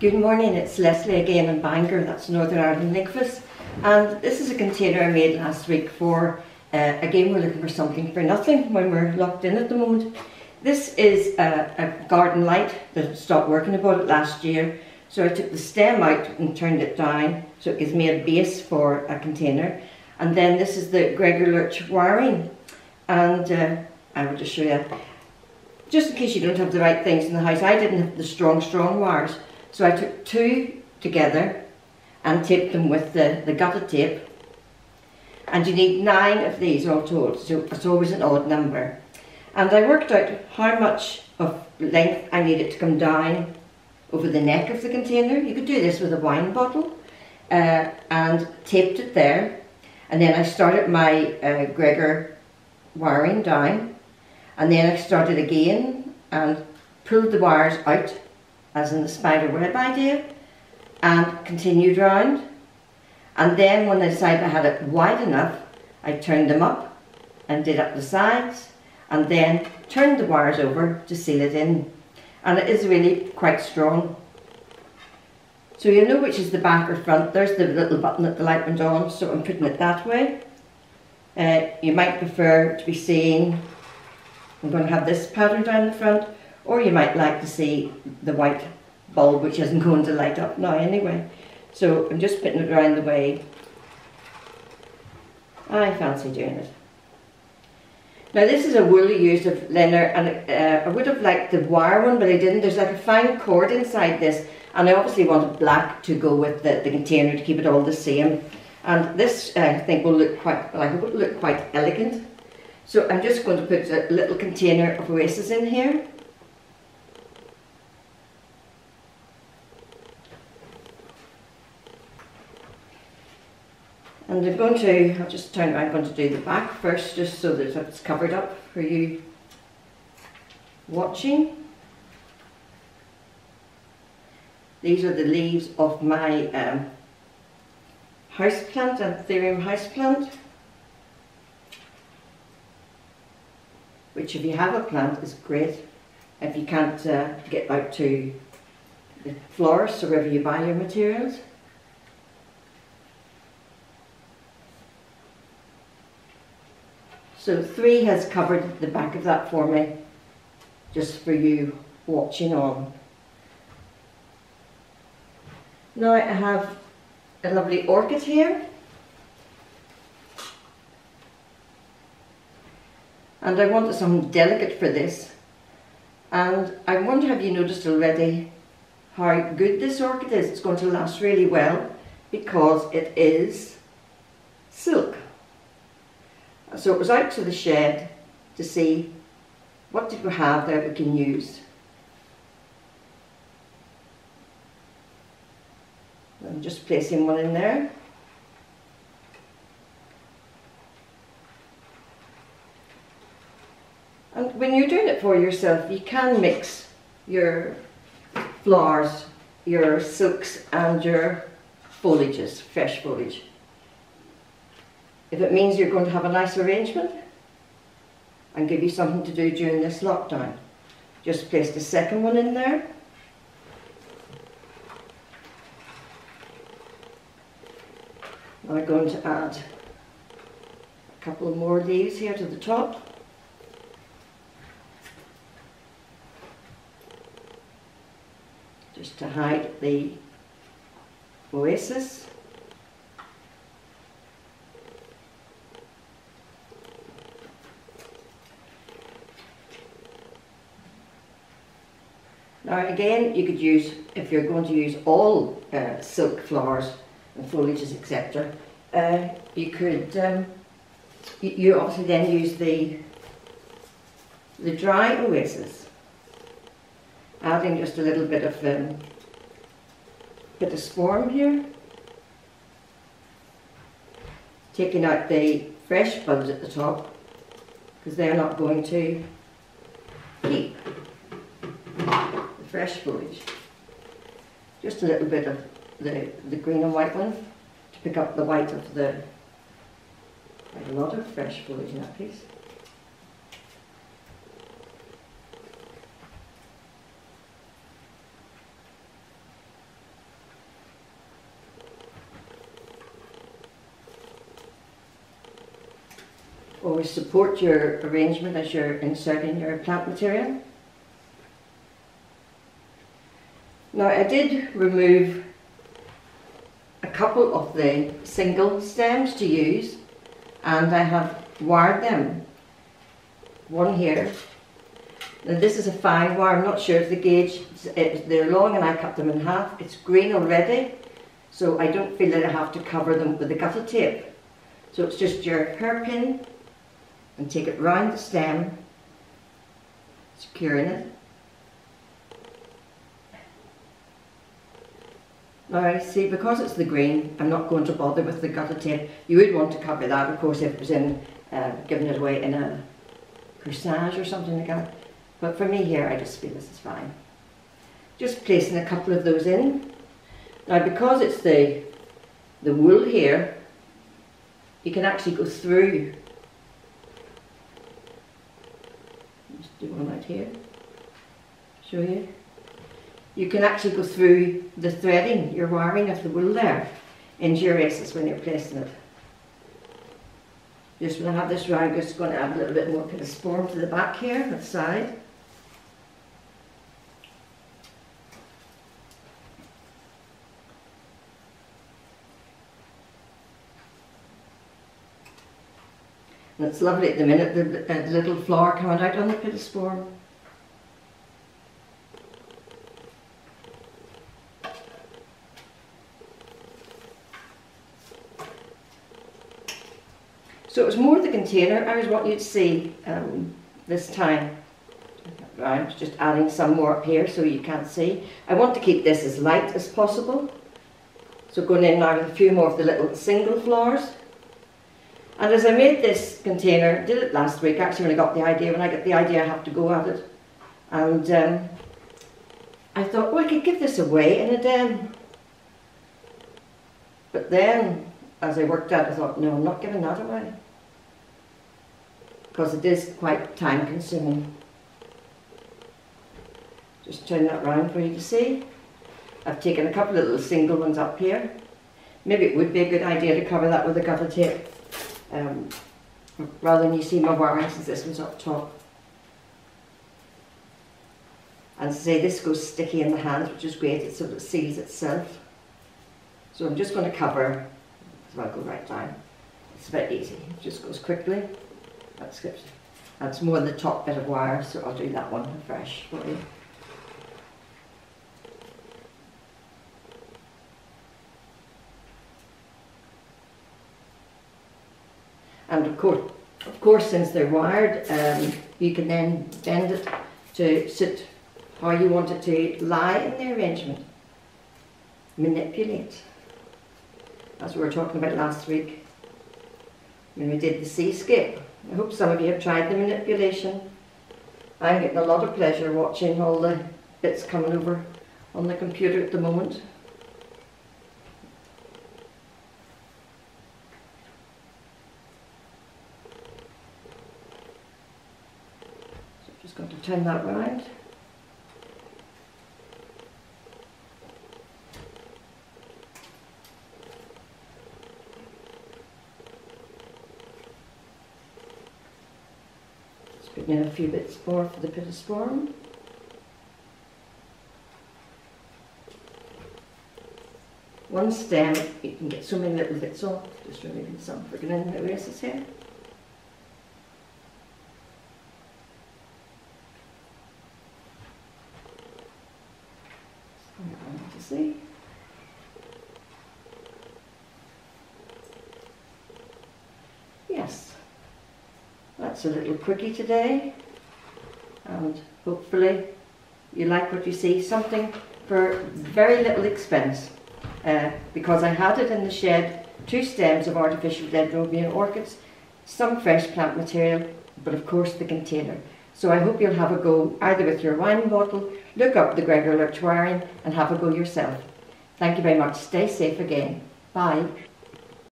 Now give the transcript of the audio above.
Good morning, it's Leslie again in Bangor, that's Northern Ireland Linkfus, and this is a container I made last week for, again we're looking for something for nothing when we're locked in at the moment. This is a garden light that stopped working. I bought it last year, so I took the stem out and turned it down so it gives me a base for a container. And then this is the Gregor Lersch wiring, and I will just show you, just in case you don't have the right things in the house. I didn't have the strong wires. So I took two together and taped them with the gutted tape. And you need 9 of these all told, so it's always an odd number. And I worked out how much of length I needed to come down over the neck of the container. You could do this with a wine bottle, and taped it there. And then I started my Gregor wiring down, and then I started again and pulled the wires out, as in the spider web idea, and continued round. And then when I decided I had it wide enough, I turned them up and did up the sides, and then turned the wires over to seal it in. And it is really quite strong. So you'll know which is the back or front. There's the little button that the light went on, so I'm putting it that way. You might prefer to be seeing, I'm going to have this pattern down the front, or you might like to see the white bulb, which isn't going to light up now anyway. So I'm just putting it around the way I fancy doing it. Now this is a wool used of linen, and I would have liked the wire one, but I didn't. There's like a fine cord inside this, and I obviously wanted black to go with the container to keep it all the same. And this I think will look quite, well, I hope it will look quite elegant. So I'm just going to put a little container of oasis in here. And I'm going to, I'll just turn around, I'm going to do the back first, just so that it's covered up for you watching. These are the leaves of my houseplant, Anthurium houseplant, which if you have a plant is great. If you can't get out to the florist or wherever you buy your materials. So 3 has covered the back of that for me, just for you watching on. Now I have a lovely orchid here, and I wanted something delicate for this, and I wonder, have you noticed already how good this orchid is? It's going to last really well because it is silk. So it was out to the shed to see what did we have there we can use. I'm just placing one in there. And when you're doing it for yourself, you can mix your flowers, your silks and your foliages, fresh foliage. If it means you're going to have a nice arrangement and give you something to do during this lockdown. Just place the second one in there. Now I'm going to add a couple of more leaves here to the top. Just to hide the oasis. Now again, you could use, if you're going to use all silk flowers and foliages, etc., you could, you obviously then use the dry oasis, adding just a little bit of swarm here, taking out the fresh buds at the top because they're not going to keep fresh foliage. Just a little bit of the green and white one to pick up the white of the, quite a lot of fresh foliage in that piece. Always support your arrangement as you're inserting your plant material. Now I did remove a couple of the single stems to use, and I have wired them. One here. Now this is a fine wire. I'm not sure if the gauge, they're long and I cut them in half. It's green already, so I don't feel that I have to cover them with the gutter tape. So it's just your hairpin and take it round the stem, securing it. Now see, because it's the green, I'm not going to bother with the gutter tape. You would want to cover that, of course, if it was in, giving it away in a corsage or something like that. But for me here, I just feel this is fine. Just placing a couple of those in. Now because it's the wool here, you can actually go through. Just do one right here, show you. You can actually go through the threading, your wiring of the wool there, into your races when you're placing it. Just when I have this round, I'm just going to add a little bit more kind of sporm to the back here, at the side. And it's lovely at the minute, the little flower coming out on the bit of sporm. So it was more the container I was wanting you to see this time. I'm just adding some more up here so you can't see. I want to keep this as light as possible. So going in now with a few more of the little single flowers. And as I made this container, did it last week, actually when I got the idea, when I get the idea I have to go at it. And I thought, well, I could give this away in a den. But then, as I worked out, I thought, no, I'm not giving that away. Because it is quite time consuming. Just turn that round for you to see. I've taken a couple of little single ones up here. Maybe it would be a good idea to cover that with a gutter tape. Rather than you see my wiring, since this one's up top. And say this goes sticky in the hands, which is great, it sort of seals itself. So I'm just going to cover, so I'll go right down. It's very easy, it just goes quickly. That's more the top bit of wire, so I'll do that one fresh for you. And of course, since they're wired, you can then bend it to sit how you want it to lie in the arrangement. Manipulate. As we were talking about last week when we did the seascape. I hope some of you have tried the manipulation. I'm getting a lot of pleasure watching all the bits coming over on the computer at the moment. So just going to turn that round. Putting in a few bits more for the bit of sporm. One stem, you can get so many little bits off. Just removing some for getting in the races here. To see. Yes. That's a little quickie today, and hopefully you like what you see. Something for very little expense, because I had it in the shed, 2 stems of artificial dendrobium orchids, some fresh plant material, but of course the container. So I hope you'll have a go either with your wine bottle, look up the Gregor Lersch wiring and have a go yourself. Thank you very much. Stay safe again. Bye.